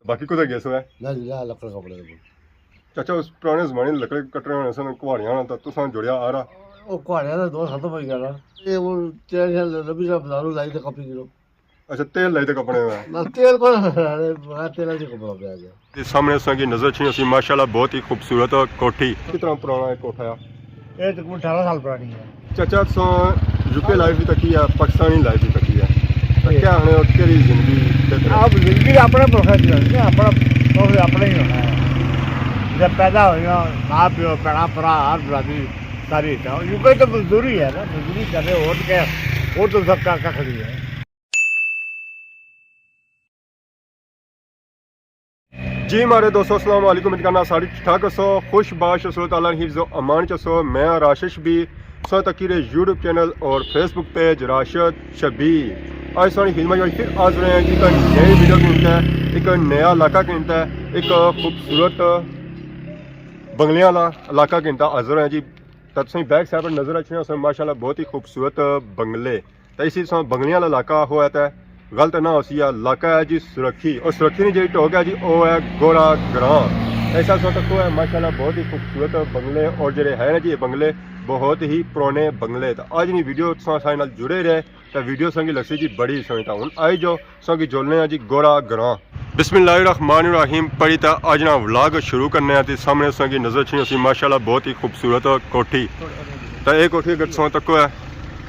बाकी कुछ गैस है ना जी ना लकड़ कपड़े दे चाचा उस पुराने जमाने लकड़े कटने होने सन कुहाड़ियां होना तो तुसां जुड़िया आ रहा ਉਹ ਕੁਹਾੜਿਆਂ ਦਾ ਦੋ ਖਤਮ ਹੋ ਗਿਆ ਨਾ ਇਹ ਉਹ ਤੇਲ ਲੱਭੀ ਦਾ ਬਜ਼ਾਰੋਂ ਲਾਈ ਤੇ ਕਾਪੀ ਕਿਲੋ अच्छा तेल लाई थे कपड़े में ਨਾ ਤੇਲ ਕੋਲ ਮੈਂ ਤੇਲਾਂ ਚ ਕਪੜਾ ਪਿਆ ਗਿਆ ये सामने सा की नजर छी सी माशाल्लाह बहुत ही खूबसूरत कोठी कितना पुराना है कोठा है ਇਹ ਤਕਰੀਬਨ 18 ਸਾਲ ਪੁਰਾਣੀ ਹੈ चाचा सो यूके लाइफ भी तकी है पाकिस्तानी लाइफ भी तकी है तो क्या हने और तेरी जिंदगी ਆਪ ਜ਼ਿੰਦਗੀ ਆਪਣਾ ਪ੍ਰੋਫੈਸ਼ਨਲ ਹੈ ਆਪਣਾ ਉਹ ਆਪਣਾ ਹੀ ਹੋਣਾ ਹੈ ਜਦ ਪੈਦਾ ਹੋਇਆ ਮਾਂ ਪਿਓ ਭੈਣਾਂ ਭਰਾ ਹਰ ਬਰਾਦਰੀ ਸਾਰੀ ਤਾਂ ਯੂਕੇ ਤਾਂ ਮਜ਼ਦੂਰੀ ਹੈ ਨਾ ਮਜ਼ਦੂਰੀ ਕਰਦੇ ਹੋਰ ਕੇ ਉਹ ਤਾਂ ਸਭ ਕਾਕਾ ਖੜੀ ਹੈ जी हमारे दोस्तों अस्सलाम वालेकुम करना सारी ठीक ठाक सो खुश बाश सो ताला हिफ्ज़ो अमान च सो मैं राशिद भी सो तकीरे यूट्यूब चैनल और फेसबुक पेज राशिद शबीर आज सारी फिल्म फिर आज रहे हैं एक नई वीडियो कीमता है एक नया इलाका कीमता है एक खूबसूरत बंगलियां वाला इलाका कीमता हाजिर है जी तब सही बैक साइड पर नजर अच्छे हैं माशाल्लाह बहुत ही खूबसूरत बंगले तो इसी बंगलियां वाला इलाका हुआ है गलत ना हो इलाका है जी सुरखी और सुरखी ने जी टोक है जी वो है गोरा ग्रां ऐसा सो तक है माशाल्लाह बहुत ही खूबसूरत बंगले और जो है ना जी ये बंगले बहुत ही पुराने बंगले तो आज नहीं वीडियो सारे नाल जुड़े रहे तो वीडियो संगी लगसी जी बड़ी सोनी था हूँ आई जो संगी जोड़ने हैं जी गोरा ग्रां बिस्मिल्लाहिर्रहमानिर्रहीम पढ़ी तो आज ना व्लॉग शुरू करने हैं सामने संगी नजर छी सी माशाल्लाह बहुत ही खूबसूरत कोठी तो ये कोठी अगर सो तक है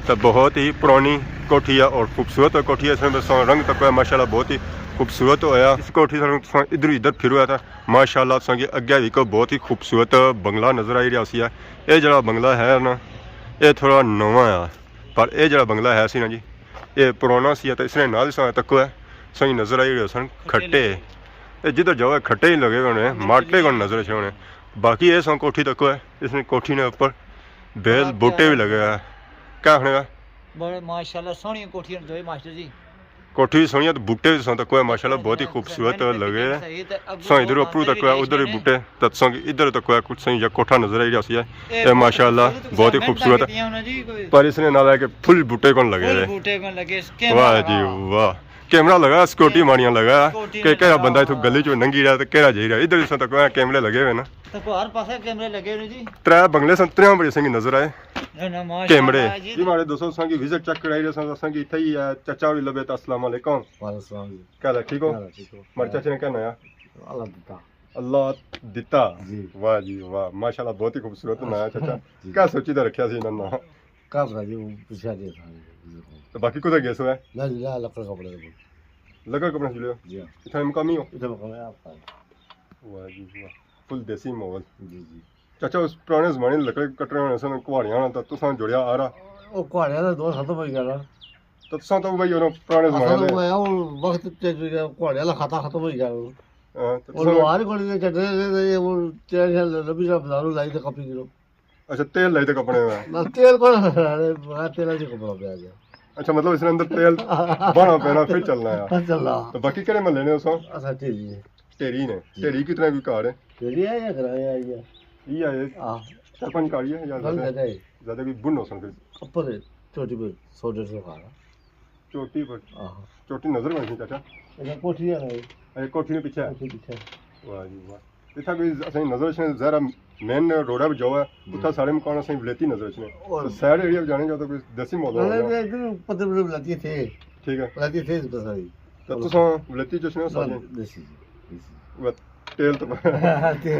तो बहुत ही पुरानी कोठी है और खूबसूरत कोठी है इसमें रंग तक है माशाल्लाह बहुत ही खूबसूरत होया इस कोठी से इधर इधर फिर हुआ था माशाल्लाह संगे अगे भी को बहुत ही खूबसूरत बंगला नज़र आई रहा सी है ये जरा बंगला है ना ये थोड़ा नवा है पर ये जरा बंगला है सी ना जी ये पुराना सी है तो इसने नाल तक है सही नज़र आई रहे सन खट्टे जिधर जाओ खट्टे ही लगे होने माटे को नज़र अच्छे होने बाकी ये सन कोठी तक है इसने कोठी ने ऊपर बेल बूटे भी लगे हैं क्या होने का बड़े माशाल्लाह सोहनी कोठी जो मास्टर जी कोठी भी सोहनी है तो बूटे भी सो तक है माशाल्लाह बहुत ही खूबसूरत लगे सो इधर ऊपर तक है उधर भी बूटे तक सो इधर तक है कुछ सही कोठा नजर आई रहा है ये माशाल्लाह बहुत ही खूबसूरत है पर इसने ना लगे फुल बूटे कौन लगे वाह जी वाह कैमरा लगा सिक्योरिटी मानिया लगा कि केड़ा बंदा इथों गली चो नंगी रहा तो केड़ा जी रहा इधर तक कैमरे लगे हुए ना हर पासे कैमरे लगे ने जी त्रै बंगले सन त्रै बड़े संगी नजर आए कैमरे जी हमारे दोस्तों संगी विजिट चेक कराई रहे संगी इथे ही है चाचा भी लबे तो अस्सलाम वालेकुम वालेकुम सलाम क्या हाल है ठीक हो हमारे चाचा ने क्या नया अल्लाह दिता अल्लाह दिता जी वाह जी वाह माशाल्लाह बहुत ही खूबसूरत नया चाचा क्या सोची तो रखा सी इन्होंने का जी पूछा दे तो बाकी कुछ गैस है ना जी ना लकड़ कपड़े दे लगा कपड़ा जुड़े जी इतना मकामी हो इधर मकान है आपका वाह जी वाह फुल देसी माहौल जी जी चाचा उस पुराने जमाने लकड़े कटने होने सन कुहाड़ियां होना तो तुसां जुड़िया आ रहा ਉਹ ਕੁਹਾੜਿਆਂ ਦਾ ਦੋ ਖਤਮ ਹੋ ਗਿਆ ਨਾ तो तुसां तो भाई उन्होंने पुराने ਅਸਲ जमाने ਉਹ ਹੈ ਉਹ ਵਕਤ ਤੇ ਕੁਹਾੜਿਆਂ ਦਾ ਖਾਤਾ ਖਤਮ ਹੋ ਗਿਆ ਉਹ तो ਉਹ ਲੋਹਾਰ ਕੋਲ ਦੇ ਚੱਡੇ ਦੇ ਉਹ ਤੇਲ ਲੱਭੀ ਦਾ ਬਜ਼ਾਰੋਂ ਲਾਈ ਤੇ ਕਾਪੀ ਕਿਲੋ अच्छा तेल लाई थे कपड़े में ਨਾ ਤੇਲ ਕੋਲ ਮੈਂ ਤੇਲਾਂ ਚ ਕਪੜਾ ਪਿਆ ਗਿਆ अच्छा मतलब इसने अंदर तेल बना पैना फिर चलना है ਚੱਲਾ तो बाकी केड़े महल्ले ने उस ਅਸਾਂ ਢੇਰੀ ढेरी ने ढेरी कितने की कार है ਢੇਰੀ ਆ ਜਾਂ ਕਰਾਇਆ ਆ ਗਿਆ ये है ਆ सरपंच कारी है या ਗੱਲ ज्यादा ਹੈ ज्यादा कोई बुन हो सन फिर ਉੱਪਰ ਛੋਟੀ ਬੇ 100-150 ਖਾਣਾ चोटी पर ਆਹ चोटी नजर में चाचा ਇਹ ਕੋਠੀ ਆ ਨਾ अरे कोठी ने पीछे है ਕੋਠੀ ਪਿੱਛੇ वाह जी वाह इतना कोई असली नजर से जरा मेन रोड पे जो है उतना सारे मकान असली वलेती नजर से और साइड एरिया पे जाने जो तो कोई देसी मॉडल ਨਾ है ਨਾ ਇਧਰ ਪੱਤੇ ਬੜੇ ਲਾਤੀ ਥੇ ठीक है ਲਾਤੀ ਥੇ ਬਸਾਈ तो तुसा वलेती जो ने सारे ਦੇਸੀ वो तेल तो ਤੇ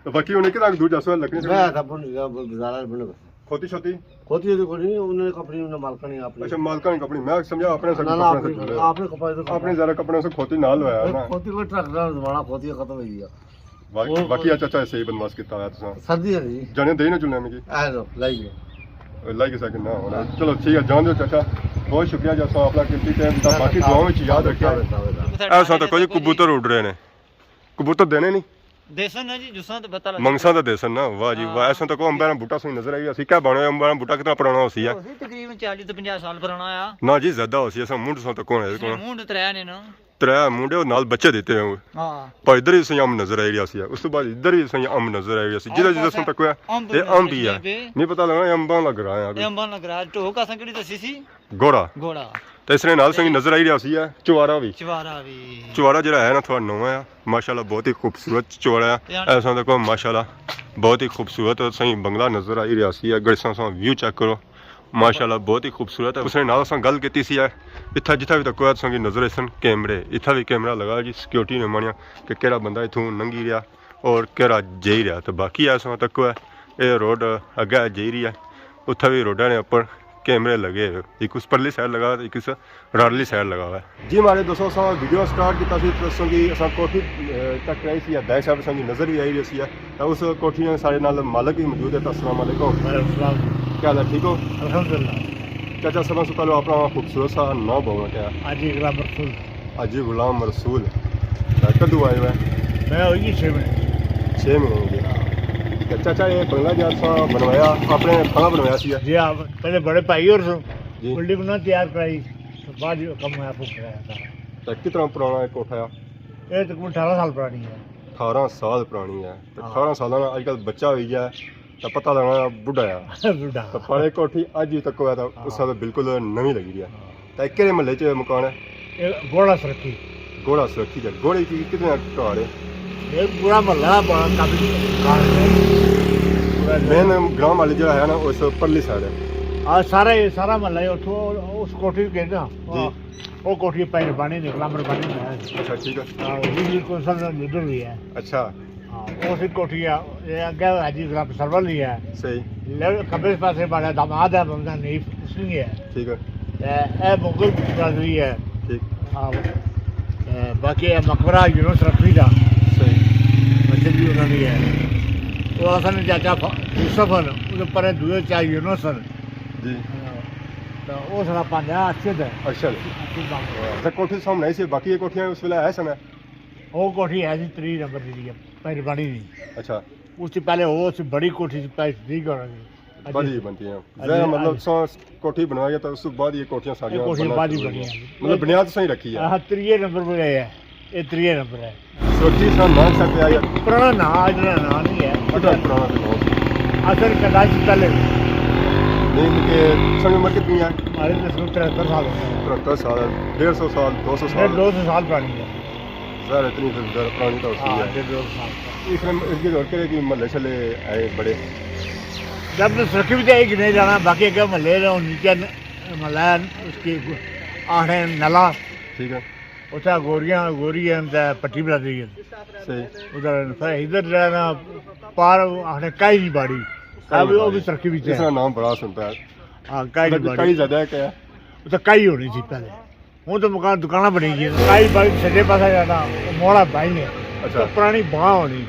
तो बाकी उन्हें कितना दूर जासो लकड़ी ਮੈਂ ਤਾਂ ਬਣ ਗਿਆ ਬਾਜ਼ਾਰ ਬਣ ਗਿਆ खोती छोती खोती तो कोई नहीं उन्होंने कपड़ी उन्होंने मालका नहीं आपने अच्छा मालका नहीं कपड़ी मैं समझा अपने से ना ना कपड़े से आपने कपड़े तो अपने जरा कपड़ों से खोती नाल होया है ना खोती को ट्रक ना जमाना खोती खत्म हो गया बाकी अच्छा अच्छा सही बदमाश किता है तुसा सर्दी है जी जाने दे ना चुनने में की आ लो लाइए लाइक सेकंड ना होना चलो ठीक है जान दो चाचा बहुत शुक्रिया जैसा अपना कीमती टाइम दा बाकी दुआओं में याद रखिया ऐसा तो कोई कबूतर उड़ रहे ने कबूतर देने नहीं देसन ना जी जुसा तो बता मंगसा दा देसन ना वाह जी वाह ऐसा तो को अंबारा बूटा सही नजर आई असि क्या बने अंबारा बूटा कितना पुराना होसी है तकरीबन 40 तो 50 साल पुराना आ ना जी ज्यादा होसी ऐसा मुंड सो तो कौन है कौन मुंड त्रै ने ना त्रै मुंडे नाल बच्चे देते हैं हां पर इधर ही सही अम नजर आई रही है उस तो बाद इधर ही सही अम नजर आई रही है जिधर जिधर सो तक है ये अम भी है नहीं पता लगा अंबा लग रहा है ये अंबा लग रहा है तो का संकड़ी तो सीसी घोड़ा घोड़ा ਤੇ ਇਸ ਦੇ ਨਾਲ ਸੰਗੀ ਨਜ਼ਰ ਆਈ ਰਿਹਾ ਸੀ ਹੈ ਚੁਆਰਾ ਵੀ ਚੁਆਰਾ ਜਿਹੜਾ ਹੈ ਨਾ ਥੋੜਾ ਨਵਾਂ ਆ ਮਾਸ਼ਾਅੱਲਾ ਬਹੁਤ ਹੀ ਖੂਬਸੂਰਤ ਚੁਆਰਾ ਹੈ ਐਸਾ ਦੇਖੋ ਮਾਸ਼ਾਅੱਲਾ बहुत ही खूबसूरत सही बंगला नज़र आई रहा सी गड़सा सा व्यू चेक करो माशाल्लाह बहुत ही खूबसूरत है उसने नाल असां गल कीती सी इत्था जित्था भी तक संगी नज़र सन कैमरे इत्था भी कैमरा लगा जी सिक्योरिटी ने मनिया कि केड़ा बंदा इत्थों लंघी रहा और केड़ा जाई रहा तो बाकी ऐसा तक ये रोड अगे जाई रही है उत्थे भी रोडा ने उपर कैमरे लगे एक उस परली साइड लगा एक इस राडली साइड लगा हुआ है जी हमारे दोस्तों असां वीडियो स्टार्ट किया सी तो संगी असां कोठी तक आई सी बैक साइड संगी नज़र भी आई रही सी तो उस कोठी में सारे नाल मालिक भी मौजूद है तो अस्सलाम वालेकुम क्या हाल है ठीक हो अल्हम्दुलिल्लाह चाचा सब से पहले अपना खूबसूरत सा नाम बोलो क्या हाजी गुलाम रसूल कदू आए हुए मैं हुई 6 महीने हो गए चाचा ये बंगला जैसा बनवाया आपने खाना बनवाया सी जी आप पहले बड़े भाई और जी बिल्डिंग ना तैयार कराई तो बाद कम है आपको कराया था तो कितना पुराना है कोठा ये तकरीबन 18 साल पुरानी है 18 साल पुरानी है तो 18 साल में आजकल बच्चा हो गया तो पता लगना बुढ़ा है बुढ़ा तो परे कोठी अज भी तक होया तो उस तो बिल्कुल नवी लगी रही है तो केड़े महल्ले च मकान है ये घोड़ा सरखी है घोड़े की कितने घर है ये पूरा महल्ला काफी मेन ग्राम वाली जो है ना उस परली साइड है आ सारा महल्ला है उस कोठी के ना वो कोठी पैर पानी निकला मर पानी है अच्छा ठीक है हां बिजली को सब इधर भी है अच्छा हां उस कोठी है ये आगे हाजी ग्राम सरवर ही है सही ले कब्र पास से बड़ा दामाद है बंदा नहीं उसमें है ठीक है ए मुगल राजवी है ठीक हां बाकी मकबरा यूनुस रखी था सही मस्जिद भी उन्होंने है वो असन चाचा यूसुफ उस पर दूसरे चा यूनुस जी तो वो सारा पांडा अच्छे थे अच्छा तो कोठी सामने ही सी बाकी ये कोठियां उस वेले है सन वो कोठी है जी 3 नंबर दी है पहले बनी नहीं अच्छा उससे पहले वो से बड़ी कोठी से पैसे दी करेंगे बड़ी बनती हैं जरा मतलब सौ कोठी बनवाई तो उसके बाद ये कोठियां सारी कोठी बाद ही बनी है मतलब बुनियाद सही रखी है हां 3 नंबर पे है ये 3 नंबर है सोची सा नाम सकते आया पुराना ना इतना ना नहीं है बड़ा पुराना नाम असल कदाच पहले नहीं के समय उम्र कितनी है हमारे 73 साल हो गए 73 साल 150 साल 200 साल 200 साल पुरानी है ज़्यादा इतनी पुरानी तो उसकी है 200 साल इसके और के कि महल्ले चले आए बड़े जब तो सड़क भी जाएगी नहीं जाना बाकी क्या महल्ले नीचे महल्ला उसकी आठे नला ठीक है उतना गोरियां पट्टी बरादरी है सही उधर फिर इधर जाना पार आने काई नहीं बाड़ी अब वो भी तरक्की भी इसका नाम बड़ा सुनता है हाँ काई नहीं कई बाड़ी ज़्यादा है क्या उधर काई होनी थी पहले वो तो मकान दुकाना बनेगी काई बाड़ी सजे पास जाना मोड़ा भाई है अच्छा तो पुरानी बाँ होनी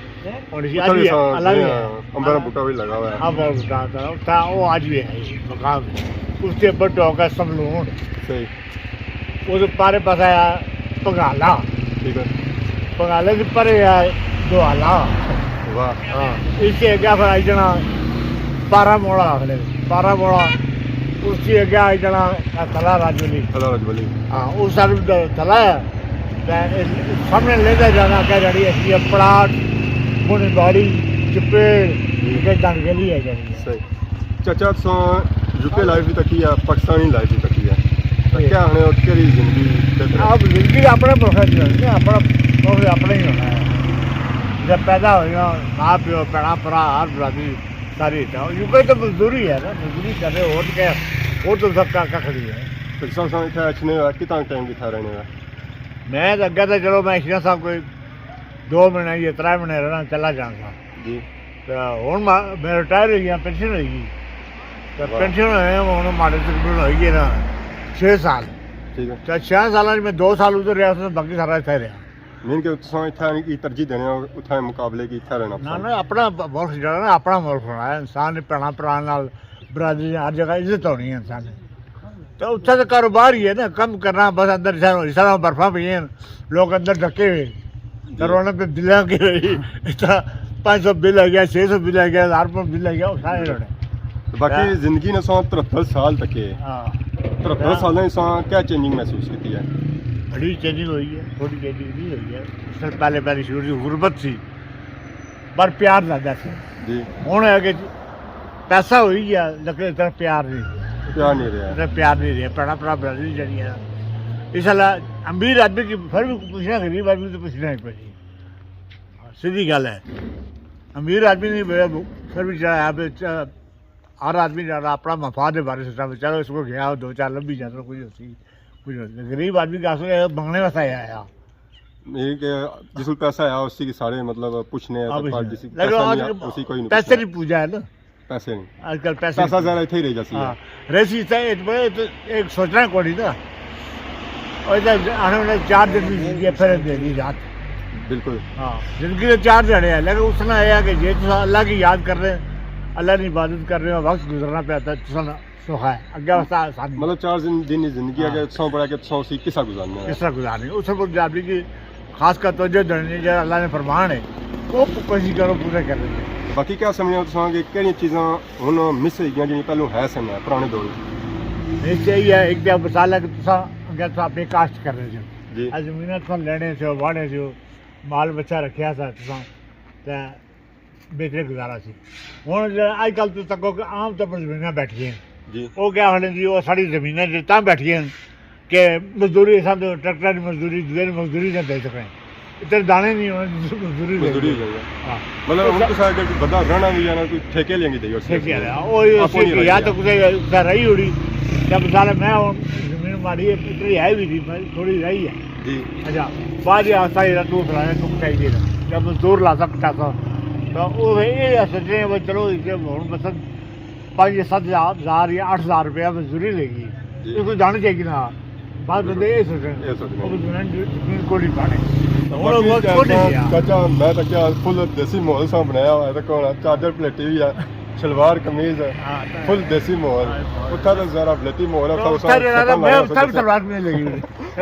थी आज भी अलग है अंबर बूटा भी लगा हुआ है हाँ बहुत बूटा था वो आज भी है मकान उसके ऊपर टोका सब लोग सही वो तो पारे पास आया पंगाला ठीक है पंगाले से परे है दुआला वाह हाँ इसके अगे फिर आई जाना 12 मोड़ा आखले 12 मोड़ा उसके अगे आई जाना तला राजवली रजबली हाँ उस साइड तला है सामने लेता जाना क्या जड़ी है पड़ाट मुनी बाड़ी चपेड़ दंगली है जड़ी सही चाचा सो यूके लाइफ भी तकी है पाकिस्तानी लाइफ भी तकी है क्या होने और तेरी जिंदगी अब जिंदगी अपना प्रोफेशनल है अपना ही होना है जब पैदा हो गया माँ प्यो भैन भरा हर बरादरी सारी यूके तो मजदूरी है ना मजदूरी कर रहे हो के वो तो सबका खड़ी है पिछला समय इतना अच्छे कितना टाइम कितना रहने का मैं तो अगर तो चलो मैं इतना साहब कोई 2 महीने या 3 महीने रहना चला जाऊँगा जी तो हूँ मैं रिटायर हो गया पेंशन होगी तो पेंशन हूँ माड़े तकरीबन होगी ना 6 साल ठीक है तो 6 साल में 2 साल उधर रहा तो बाकी सारा इतना रहा मीन के समय इतना की तरजीह देने उतना मुकाबले की इतना रहना ना ना अपना मुल्क जो है ना अपना मुल्क होना है इंसान ने भैन भरा बरादरी हर जगह इज्जत होनी है इंसान ने तो उत्थे तो कारोबार ही है ना कम करना बस अंदर सारा बर्फा पी लोग अंदर ढके हुए तो रोने पे बिल के इतना 500 बिल आ गया 600 बिल आ गया 1000 रुपये बिल आ गया सारे रोने बाकी जिंदगी ने 73 साल तक है हाँ 73 साल में क्या चेंजिंग महसूस की है बड़ी चेंजिंग हुई है थोड़ी चेंजिंग नहीं हुई है उससे पहले शुरू से गुरबत सी पर प्यार ज़्यादा था जी हूँ है कि पैसा हुई है लेकिन इतना प्यार नहीं प्यार नहीं रहा। इतना प्यार नहीं रहा, भैन भरा बरादरी जड़ी है इस साल अमीर आदमी की फिर भी पूछना, गरीब आदमी तो पूछना ही पड़ी, सीधी गल है। अमीर आदमी नहीं फिर भी हर आदमी अपना मफाद के बारे सोचता, चलो इसको गया 2-4 लंबी जाता कुछ होती कुछ होती। गरीब आदमी का मंगने वास्ते आया नहीं कि जिसको पैसा आया उसी की सारे मतलब पूछने उसी कोई पैसे नहीं पूजा है ना, पैसे नहीं आजकल पैसा ज़्यादा इतने ही रह जाती है। रही एक सोचना को नहीं था, और आने वाले 4 दिन की जिंदगी फिर देगी रात। बिल्कुल हाँ, जिंदगी तो 4 जने है, लेकिन उसने आया कि जे तुम अल्लाह की याद कर रहे हैं, अल्लाह की इबादत कर रहे हो, वक्त गुजरना पे आता है सुखा है अगे वास्ता मतलब 4 दिन की जिंदगी अगर 100 पड़ा के 100 सी किसा गुजारना है, किस तरह गुजारनी उस पर आदमी की खास कर तवज्जो देनी जो अल्लाह ने फरमान है वो कोशिश करो पूरे कर रहे हैं। बाकी क्या समझो तुम कि केड़ियां चीज़ां हुण मिस होई गईयां जिहड़ियां पहलों है सन पुराने दौर निश्चय ही है। एक तो मिसाल है कि तुम अगर तुम अपनी काश्त कर रहे हो जी जमीन तुम लेने से वाहने से माल बच्चा रखा सा तुम बेचने गुजारा सी हूँ अजकल तो तको आम तौर पर जमीन बैठियां जी वो क्या होने जी वो साड़ी जमीन तां बैठियां कि मजदूरी सब ट्रैक्टर की मजदूरी दूसरे की मजदूरी नहीं दे सकें, इतने दाने नहीं होने मजदूरी मजदूरी हाँ मतलब हम तो अगर बंदा रहना भी है ना कोई ठेके लेंगे देगी ठेके वो या तो कुछ रही उड़ी या मिसाल मैं जमीन मारी इतनी है भी थी थोड़ी रही है जी। अच्छा बाद तू फलाने तुम चाहिए जब मजदूर ला सकता था तो वो ये सोचने भाई चलो हूँ बस 5-7 हज़ार या 8 हज़ार रुपया मजदूरी लेगी ये कोई जानी चाहिए ना बाद बंदे ये सोचने जमीन को नहीं पाने चाचा मैं तो क्या फुल देसी माहौल सा बनाया हुआ है तो कौन चादर प्लेटी भी है शलवार कमीज है फुल देसी माहौल उठा तो जरा ब्लेटी माहौल है मैं सब सलवार में लगी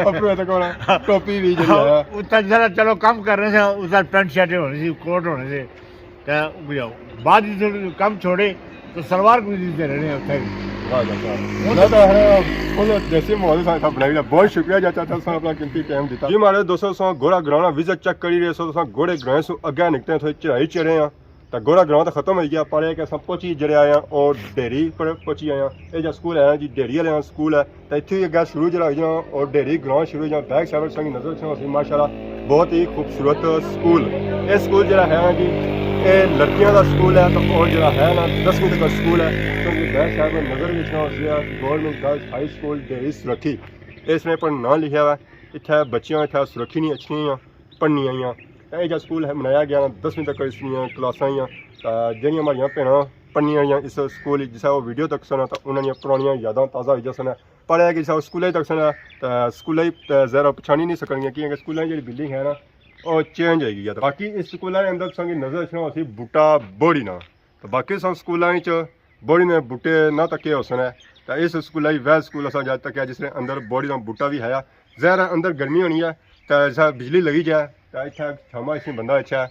अपने तो कौन टोपी भी जड़ी है उतना जरा चलो कम कर रहे थे उधर पैंट शर्ट होने से कोट होने से तो जाओ बाद में कम छोड़े तो सलवार कमीज दे रहे देसी माहौल सा बनाई बहुत शुक्रिया चाचा तुम अपना कीमती टाइम दिता जी हमारे दोस्तों घोड़ा ग्राउंड विजिट चेक करी रहे सो घोड़े ग्राउंड से अगे निकलते हैं थोड़ी चढ़ाई चढ़े हैं तो घोड़ा ग्राउंड तो खत्म हो गया पर कि अस पहुंची जड़े आए हैं और डेयरी पर पहुंची आए हैं ये जो स्कूल है जी डेयरी वाले स्कूल है तो इतने अगर शुरू जरा हो और डेयरी ग्राउंड शुरू हो बैक साइड संगी नजर माशाल्लाह बहुत ही खूबसूरत स्कूल ये स्कूल जरा है जी ये लड़कियों का स्कूल है तो और जरा है ना 10वीं तक का स्कूल है क्योंकि बैक साइड में नजर भी government girls high school dairy Surkhi इसमें पर नाम लिखा हुआ इतना बच्चियां इतना सुरखी नहीं अच्छी पढ़नी आईया ये जो स्कूल है बनाया गया 10वीं तक इसलिए क्लासा जी हमारिया भैन पढ़नी आई इस स्कूल जिस वो वीडियो तक सन तो उन्होंने पुरानियां यादां ताज़ा हो सन पर है कि जिस स्कूल तक सन स्कूल ज़रा पछानी नहीं सकनियाँ क्योंकि स्कूल जी बिल्डिंग है ना और चेंज होगी तो बाकी इस स्कूलों के अंदर संगी नजर रखना बूटा बोड़ी ना तो बाकी सब स्कूलों बोड़ी ने बूटे ना तके हो सन तो इस स्कूल वह स्कूल अस जब तक जिसने अंदर बोड़ी का बूटा भी है ज़रा अंदर गर्मी होनी है तो जैसा बिजली लगी जाए तो इतना छामा इसमें बंदा अच्छा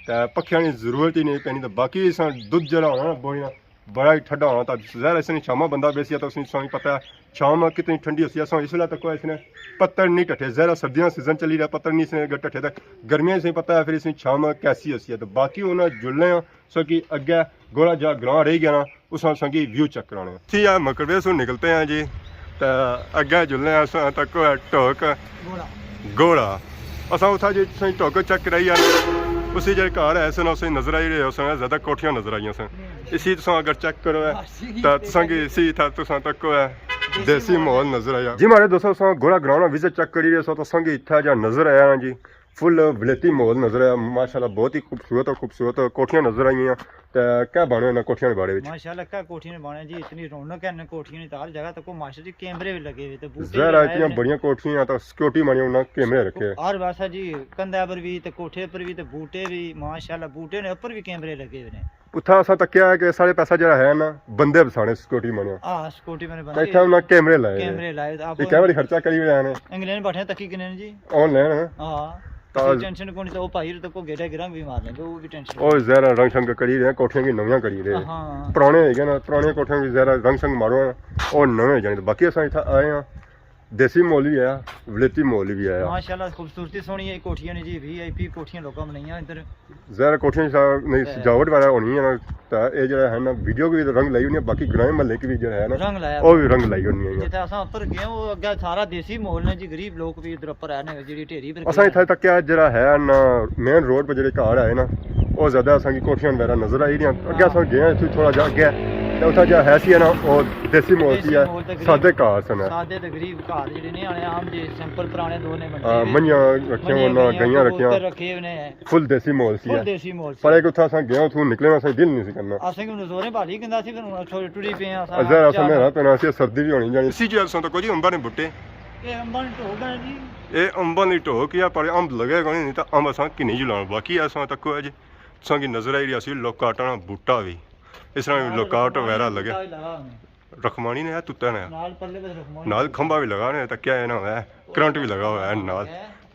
तो पखियां की जरूरत ही नहीं पैनी तो बाकी इस दुध जरा होना ना बोड़ी बड़ा ही ठंडा होना तो ज़रा इसने छामा बंदा बेसी तो उसने पता है शाम कितनी ठंडी होती है इस वे तक इसने पत्थर नहीं टठे ज़रा सर्दियों सीजन चली रहा पत्थर नहीं इसने टठे तो गर्मियों से पता है फिर इसमें शाम कैसी होती है तो बाकी उन्हें जुड़ने सो कि अगे गोला जा ग्रां रही गया ना उस संगी व्यू चेक कराने ठीक है मकरवे से निकलते हैं जी तो अगे जुड़ने तक टोक घोड़ा अस उतना जी टोक चेक कराई उसी जो घर है सन उसे नजर आई रहे सन ज़्यादा कोठियां नजर आई सन इसी तुम अगर चेक करो है तो तुम इसी था तुम तक है देसी माहौल नजर आया जी हमारे दोस्तों घोड़ा ग्राउंड विजिट चेक करी रहे सो तो संगी इतना जो नजर आया जी फुल विलेती माहौल नजर आया माशाल्लाह बहुत ही खूबसूरत कोठियां नजर आई हैं तो क्या बने इन्होंने कोठियां के बारे में माशाल्लाह क्या कोठियां ने बने जी इतनी रौनक है कोठियां तो हर जगह तक माशा जी कैमरे भी लगे हुए थे ज़रा इतनी बढ़िया कोठियां तो सिक्योरिटी मानी उन्होंने कैमरे रखे हर पासा जी कंधे पर भी तो कोठे पर भी तो बूटे भी माशाल्लाह बूटे ने ऊपर भी कैमरे लगे हुए हैं उथा असा तकिया है कि सारे पैसा जरा है ना बंदे बसाने सिक्योरिटी माने हां सिक्योरिटी मैंने बना इतना उन्होंने कैमरे लाए आप कैमरे खर्चा करी रहे हैं इंग्लैंड बैठे तकी किने जी ऑनलाइन हां तो टेंशन को नहीं तो भाई तो को गेड़ा गिरा भी मार लेंगे वो भी टेंशन ओ जरा रंग संग करी रहे कोठियां की नवियां करी रहे पुराने है ना पुराने कोठियां की जरा रंग संग मारो और नवे जाने तो बाकी असा इथा आए हैं देसी मोल भी आया, वलेती मोल भी आया। माशाल्लाह खूबसूरती सोहनी है कोठियां ने जी, वीआईपी कोठियां लोकां बनाईयां इधर। ज़ाहिर कोठियां नहीं सजावट वाला होनी है ना, तो ये जो है ना वीडियो की भी रंग लाई होनी है, बाकी ग्राम महल्ले की भी जो है ना रंग लाया वो भी रंग लाई होनी है। जिथे असां उपर गए वो अग्गे सारा देसी मोल ने जी, गरीब लोग भी इधर उपर आए ने जेडी ढेरी पर असां इत्थे तक जो है ना मेन रोड पर जो घर है ना वो ज़्यादा असां की कोठियां वगैरह नजर आई रही। अगे असां गए इत्थूं थोड़ा जा अगे तो उत्थे जो है सी है ना वो देसी मोल सी है, सादे घर सन, सादे ते गरीब घर जेडे ने आने आम जे सिंपल पुराने दो ने बने मंझां रखियां होना, गईयां रखियां, रखे ने फुल देसी मोल सी फुल है। देसी मोल पर एक उत्थे असां गए उत्थों निकले असां दिल नहीं सी करना। असें कि जोरे भाली कहंदा सी फिर थोड़ी टुरी पे असां अज़र असां मेरा पैना सी, सर्दी भी होनी जानी इसी चीज़ असां तो कोई अंबां ने बुट्टे ये अंबां टो गए जी, ये अंबां दी ढो किया पर अंब लगेगा नहीं तो अंब असां किन्नी जुलाना। बाकी असां तक अज असां की नजर आई रही सी लोकाटा बूटा भी इस तरह लोकाट वगैरह लगे, रखमानी ने है तुत्ता ने नाल पल्ले पे रखमा नाल खंबा भी लगा ने, क्या है ना है करंट भी लगा हुआ है नाल।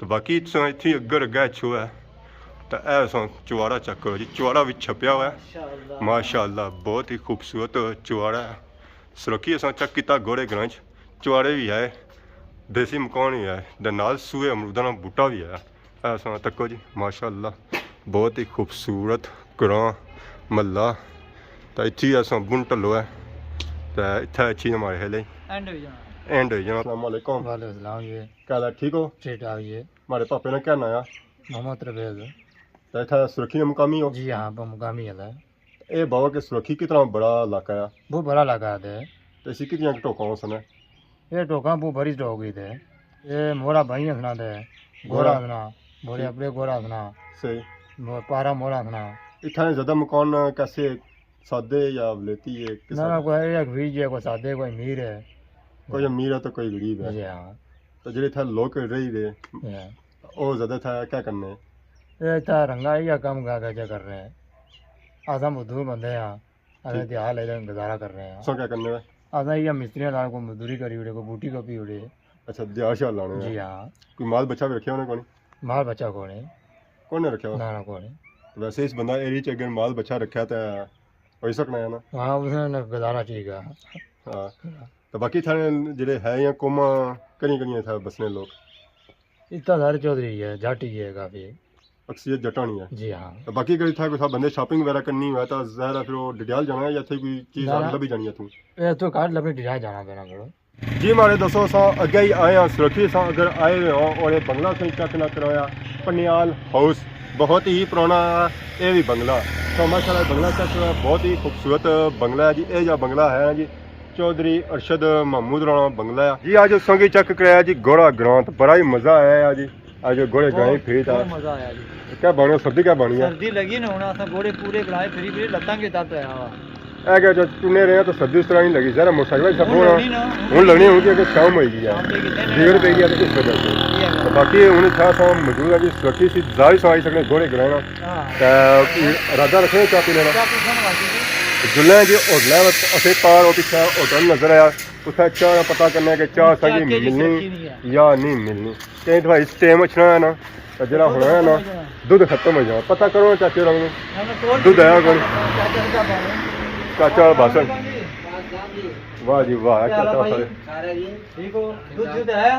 तो बाकी इतनी अगर अग्गे छो है तो ऐसा चुआरा चेक करो जी, चुआरा भी छपया हुआ है माशाअल्लाह, बहुत ही खूबसूरत चुआरा है। सुरखी असां चेक किया घोड़े ग्रां चुआरे भी है, देसी मकान भी है, ते नाल सूए अमरूदा का बूटा भी है। ऐसा तको जी माशाअल्लाह बहुत ही खूबसूरत ग्रां महला। तो इत्थे असां बुन ढलो है तो इत्थे अच्छी हमारे हेले एंड हो जाना एंड हो जाना। अस्सलाम वालेकुम। वालेकुम सलाम जी, क्या हाल है, ठीक हो? ठीक ठाक जी। हमारे पापे ने क्या नाया मोहम्मद रफीक तो इत्थे सुरखी मुकामी हो जी, हाँ पर मुकामी है। ये बाबा के सुरखी कितना बड़ा इलाका है, बहुत बड़ा लगा है तो इसी कितनी टोका सन है? ये टोका बहुत बड़ी टोक गई थे, ये मोरा भाई सुना दे गोरा सुना बोले अपने गोरा सुना सही। पारा मोरा सुना। इत्थे ज़्यादा मकान कैसे सादे या वलेती है? ना ना कोई एक बीज है, कोई सादे कोई मीर है, कोई अमीर है तो कोई गरीब है। जी हाँ। तो जेडे इत्थे लोग रही दे ये वो ज़्यादा था क्या करने? इतना रंगा या कम गा कर रहे हैं, असा मजदूर बंदे हैं, असें त्यार ले गुजारा कर रहे हैं। सो क्या करने में? असा इया मिस्त्रियां लाने को मजदूरी करी उड़े, को बूटी को पी उड़े। अच्छा दिहाड़ शाल लाने जी में। हाँ। कोई माल बच्चा भी रखे होने कौन माल बच्चा कौन है? कौन ने रखे हो? ना ना कौन है? तो वैसे इस बंदा एरिया च अगर माल बच्चा रखा तो हो ही सकना है ना। हाँ उसने गुजारा ठीक है। हाँ तो बाकी थाने जेडे है या कोमा कहीं कहीं था बसने लोग इतना सारे चौधरी है, जाटी है काफी। अक्सरियत जटानी है। जी हाँ। तो बाकी अगर था कोई बंदे शॉपिंग वगैरह करनी हुआ तो ज़ाहिर है फिर वो डडियाल जाना है या थे कोई चीज़ ना। लभी जानी है तू? ये तो कार्ड लपने डिजाइन जाना पैना करो जी हमारे दोस्तों असां अगे ही आए हैं सुरखी सां अगर आए हुए हो और ये बंगला से चेक ना करवाया पनियाल हाउस बहुत ही पुराना ये भी बंगला तो माशाल्लाह बंगला चेक करवाया बहुत ही खूबसूरत बंगला है जी। ये जो बंगला है जी चौधरी अरशद महमूद राणा बंगला है जी। आज संगी चेक कराया जी घोड़ा ग्रांत, बड़ा ही मजा आया जी। आज घोड़े गाय फिरी था, मजा आया जी। क्या बनो सर्दी क्या बनी है? सर्दी लगी ना होना असा घोड़े पूरे गलाए फिरी फिरी लत्तां के दर्द आया वा क्या जो टुने रहे तो सर्दी उस तरह नहीं लगी जरा मोटरसाइकिल सब ਹੁਣ ਲੱਗਣੀ ਨਾ। हूँ लगनी होगी अगर शाम होगी है शाम पे कितने ने भीड़ पी है तो इस वजह से। तो बाकी हूँ था मौजूद है जी सुरखी सी जारी सवाई सकने घोड़े गिराना हां इरादा रखने चाह पी लेना क्या पूछन वाली जी जुल्ले जी होटल असे पार और पीछे होटल नजर आया उत्थे चाह पता करना कि चाह सही मिलनी या नहीं मिलनी। कई दफा इस टाइम अच्छना है ना तो जरा होना है ना दूध खत्म हो जाए पता करो ना चाचे रंग दूध आया कौन चाचा भाषण वाह जी वाह चाचा ठीक हो दूध दूध आया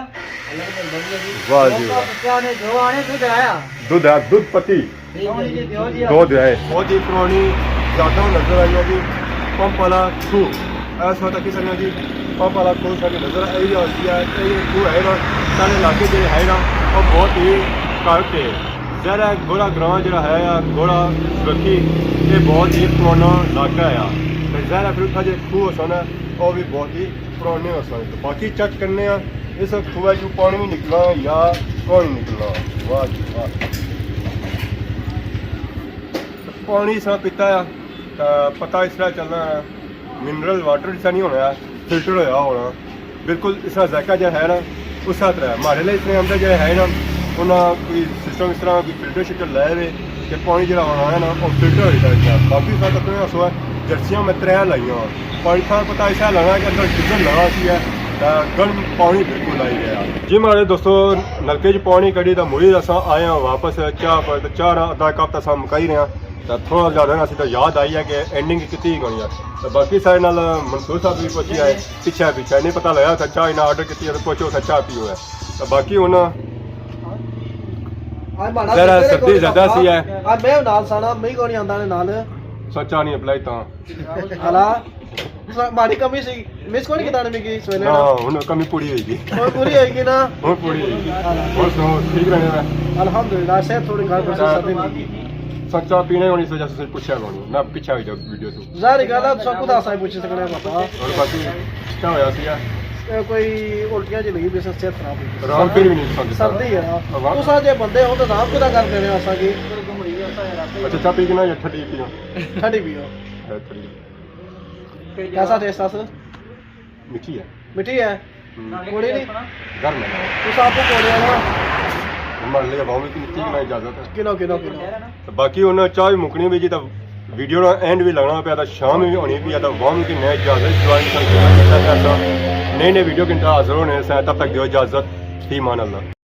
वाह जी वाह क्या ने जो आने दूध आया दूध है दूध पति दो दिया बहुत ही पुरानी ज्यादा नजर आई है जी। पंप वाला खू ऐसा होता कि सर जी पंप वाला खू सारी नजर आई होती है खू है ना सारे इलाके जो है ना वो बहुत ही घट है। जरा घोड़ा ग्रां जो है घोड़ा सुरखी ये बहुत ही पुराना इलाका है। जरा फिर उत्था जो खूह सन वो भी बहुत ही पुराने हो सन। तो बाकी चेक करने इस खूह चो पानी भी निकला या कौन निकला। वाह जी वाह पानी सा पीता है तो पता इस तरह चलना है मिनरल वाटर जैसा नहीं होना फिल्टर होया होना बिल्कुल इसका जायका जो है ना उस तरह है। हमारे लिए इसने अंदर जो है ना उन्हें कोई सिस्टम इस तरह कोई फिल्टर शिल्टर लाए हुए कि पानी जो होना है ना वो फिल्टर हो जाता है। बाकी साथ अपने हसो है जर्सियाँ मैं त्रै लाइया पानी था पता ऐसा लगा कि अंदर डीजल लगा सी है गर्म पानी बिल्कुल लाई गया जी। हमारे दोस्तों नलके च पानी कड़ी तो मुड़ी अस आए हैं वापस चाह पर तो चाह अद्धा कप तो अस मुकाई रहे हैं ਤਾਂ ਥੋੜਾ ਜ਼ਿਆਦਾ ਨਾ ਅਸੀਂ ਤਾਂ ਯਾਦ ਆਈ ਹੈ ਕਿ ਐਂਡਿੰਗ ਕੀਤੀ ਹੀ ਹੋਣੀ ਹੈ ਤਾਂ ਬਾਕੀ ਸਾਡੇ ਨਾਲ ਮਨਸੂਰ ਸਾਹਿਬ ਵੀ ਪੁੱਛਿਆ ਹੈ ਪਿੱਛੇ ਨਹੀਂ ਪਤਾ ਲੱਗਾ ਸੱਚਾ ਇਹਨਾਂ ਆਰਡਰ ਕੀਤੀ ਹੈ ਤਾਂ ਪੁੱਛੋ ਸੱਚਾ ਪੀਓ ਹੈ ਤਾਂ ਬਾਕੀ ਹੁਣ ਜ਼ਰਾ ਸਰਦੀ ਜ਼ਿਆਦਾ ਸੀ ਹੈ ਆ ਮੈਂ ਨਾਲ ਸਾਣਾ ਮੈਂ ਕੋਈ ਨਹੀਂ ਆਂਦਾ ਨੇ ਨਾਲ ਸੱਚਾ ਨਹੀਂ ਅਪਲਾਈ ਤਾਂ ਹਲਾ ਮਾੜੀ ਕਮੀ ਸੀ ਮਿਸ ਕੋਈ ਨਹੀਂ ਕਿਦਾਂ ਨੇ ਕੀ ਸਵੇਲੇ ਨਾ ਹੁਣ ਕਮੀ ਪੂਰੀ ਹੋਏਗੀ ਕੋਈ ਪੂਰੀ ਹੋਏਗੀ ਨਾ ਹੁਣ ਪੂਰੀ ਹੋਏਗੀ ਹੁਣ ਸੁਣੋ ਠੀਕ ਰਹਿਣੇ ਮੈਂ ਅਲਹਮਦੁਲਿਲਾ ਸਿਹਤ ਥੋੜੀ ਘਰ ਪਰ ਸਰਦੀ ਨਹੀਂ ਸੱਚਾ ਪੀਣੇ ਹੋਣੀ ਸੋ ਜੈਸੇ ਪੁੱਛਿਆ ਹੋਣੀ ਮੈਂ ਪਿੱਛੇ ਆ ਜਾ ਵੀਡੀਓ ਤੋਂ ਜ਼ਾਰੀ ਗੱਲ ਆ ਸਭ ਕੁਝ ਆਸਾਂ ਪੁੱਛ ਸਕਣੇ ਪਾਪਾ ਔਰ ਬਾਕੀ ਕੀ ਹੋਇਆ ਸੀ ਕੋਈ ਉਲਟੀਆਂ ਜਿਹੀ ਲੱਗੀ ਬਿਸ ਸਿਹਤ ਖਰਾਬ ਹੋਈ ਆਰਾਮ ਫਿਰ ਵੀ ਨਹੀਂ ਸਮਝ ਸਰਦੀ ਆ ਤੁਸੀਂ ਜੇ ਬੰਦੇ ਹੋ ਤਾਂ ਆਰਾਮ ਕਿਦਾਂ ਕਰ ਦੇਣੇ ਆਸਾਂ ਕੀ ਅੱਛਾ ਚਾਹ ਪੀ ਕੇ ਨਾ ਜਾਂ ਠੰਡੀ ਪੀਓ ਠੰਡੀ ਪੀਓ कैसा टेस्ट था सर मिठी है मिठी है कोड़ी नहीं गर्म है ਤੁਸੀਂ ਆਪੋ ਕੋੜੇ ਆ ਨਾ ਮੰਨ ਲਿਆ ਬਾਹੂ की मिट्टी की ना इजाजत है ਕਿਲੋ ਤੇ ਬਾਕੀ ਉਹਨਾਂ ਚਾਹ ਵੀ ਮੁਕਣੀ ਵੀ ਜੀ ਤਾਂ ਵੀਡੀਓ ਦਾ ਐਂਡ ਵੀ ਲੱਗਣਾ ਪਿਆ ਤਾਂ ਸ਼ਾਮ ਵੀ ਹੋਣੀ ਵੀ ਆ ਤਾਂ ਵਾਹੂ की नया इजाजत ज्वाइन करके नए नए वीडियो के हाजिर होने से तब तक दो इजाजत फी मान अल्लाह।